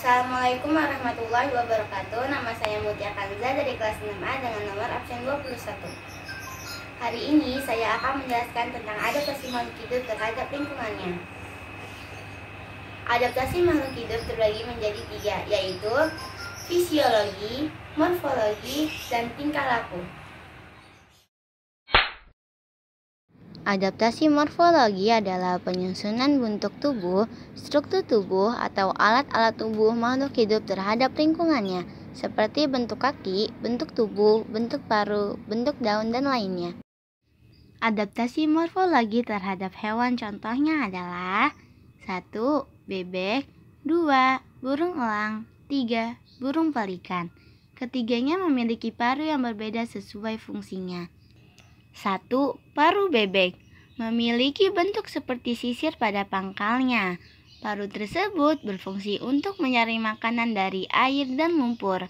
Assalamualaikum warahmatullahi wabarakatuh. Nama saya Mutia Kanza dari kelas 6A dengan nomor absen 21. Hari ini saya akan menjelaskan tentang adaptasi makhluk hidup terhadap lingkungannya. Adaptasi makhluk hidup terbagi menjadi 3, yaitu fisiologi, morfologi, dan tingkah laku. Adaptasi morfologi adalah penyusunan bentuk tubuh, struktur tubuh, atau alat-alat tubuh makhluk hidup terhadap lingkungannya, seperti bentuk kaki, bentuk tubuh, bentuk paru, bentuk daun, dan lainnya. Adaptasi morfologi terhadap hewan contohnya adalah 1. Bebek, 2. Burung elang, 3. Burung pelikan. Ketiganya memiliki paru yang berbeda sesuai fungsinya. 1. Paru bebek memiliki bentuk seperti sisir pada pangkalnya. Paru tersebut berfungsi untuk mencari makanan dari air dan lumpur.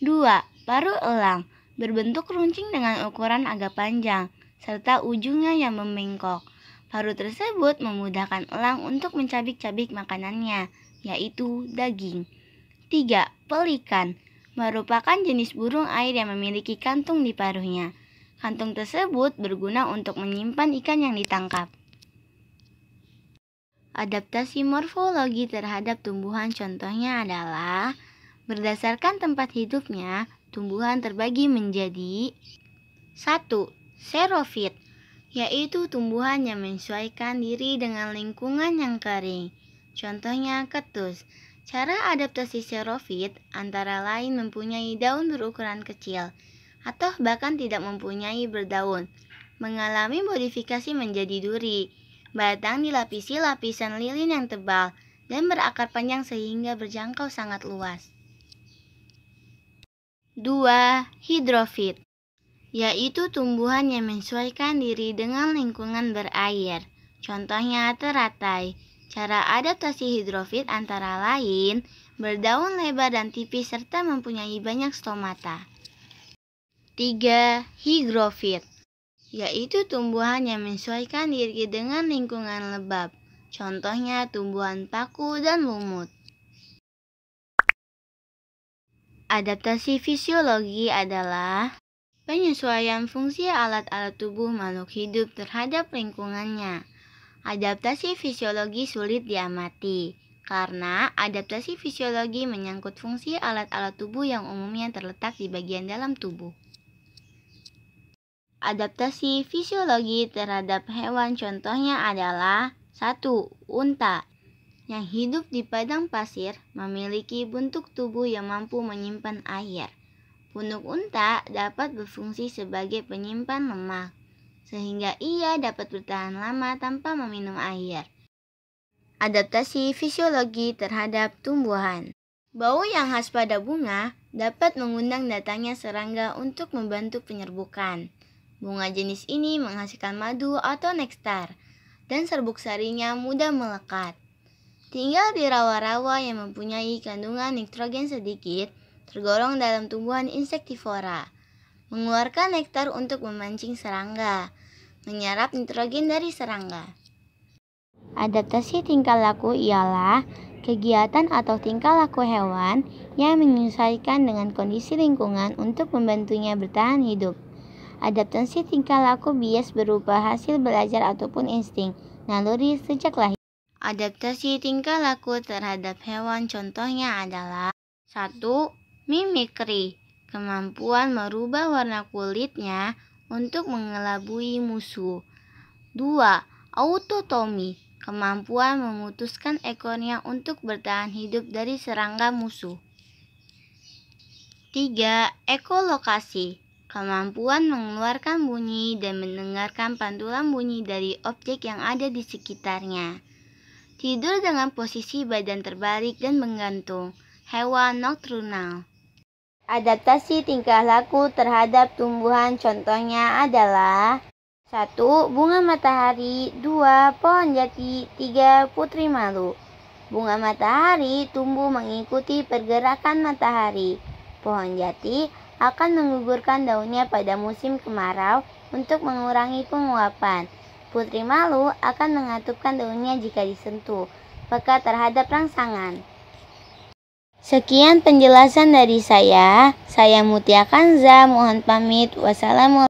2. Paru elang berbentuk runcing dengan ukuran agak panjang, serta ujungnya yang membengkok. Paru tersebut memudahkan elang untuk mencabik-cabik makanannya, yaitu daging. 3. Pelikan merupakan jenis burung air yang memiliki kantung di paruhnya. Kantung tersebut berguna untuk menyimpan ikan yang ditangkap. Adaptasi morfologi terhadap tumbuhan contohnya adalah berdasarkan tempat hidupnya, tumbuhan terbagi menjadi 1. Xerofit, yaitu tumbuhan yang menyesuaikan diri dengan lingkungan yang kering. Contohnya ketus. Cara adaptasi xerofit antara lain mempunyai daun berukuran kecil, atau bahkan tidak mempunyai berdaun, mengalami modifikasi menjadi duri, batang dilapisi lapisan lilin yang tebal, dan berakar panjang sehingga berjangkau sangat luas. 2. Hidrofit, yaitu tumbuhan yang menyesuaikan diri dengan lingkungan berair. Contohnya teratai. Cara adaptasi hidrofit antara lain berdaun lebar dan tipis serta mempunyai banyak stomata. 3. Hygrofit, yaitu tumbuhan yang menyesuaikan diri dengan lingkungan lembab. Contohnya tumbuhan paku dan lumut. Adaptasi fisiologi adalah penyesuaian fungsi alat-alat tubuh makhluk hidup terhadap lingkungannya. Adaptasi fisiologi sulit diamati, karena adaptasi fisiologi menyangkut fungsi alat-alat tubuh yang umumnya terletak di bagian dalam tubuh. Adaptasi fisiologi terhadap hewan contohnya adalah 1. Unta, yang hidup di padang pasir, memiliki bentuk tubuh yang mampu menyimpan air. Punuk unta dapat berfungsi sebagai penyimpan lemak, sehingga ia dapat bertahan lama tanpa meminum air. Adaptasi fisiologi terhadap tumbuhan. Bau yang khas pada bunga dapat mengundang datangnya serangga untuk membantu penyerbukan. Bunga jenis ini menghasilkan madu atau nektar, dan serbuk sarinya mudah melekat. Tinggal di rawa-rawa yang mempunyai kandungan nitrogen sedikit, tergolong dalam tumbuhan insektivora. Mengeluarkan nektar untuk memancing serangga, menyerap nitrogen dari serangga. Adaptasi tingkah laku ialah kegiatan atau tingkah laku hewan yang menyesuaikan dengan kondisi lingkungan untuk membantunya bertahan hidup. Adaptasi tingkah laku bias berupa hasil belajar ataupun insting naluri sejak lahir. Adaptasi tingkah laku terhadap hewan contohnya adalah 1. Mimikri, kemampuan merubah warna kulitnya untuk mengelabui musuh. 2. Autotomi, kemampuan memutuskan ekornya untuk bertahan hidup dari serangga musuh. 3. Ekolokasi, kemampuan mengeluarkan bunyi dan mendengarkan pantulan bunyi dari objek yang ada di sekitarnya. Tidur dengan posisi badan terbalik dan menggantung, hewan nokturnal. Adaptasi tingkah laku terhadap tumbuhan contohnya adalah 1. Bunga matahari, 2. Pohon jati, 3. Putri malu. Bunga matahari tumbuh mengikuti pergerakan matahari. Pohon jati akan menggugurkan daunnya pada musim kemarau untuk mengurangi penguapan. Putri malu akan mengatupkan daunnya jika disentuh, peka terhadap rangsangan. Sekian penjelasan dari saya. Saya Mutia Kanza, mohon pamit. Wassalamualaikum.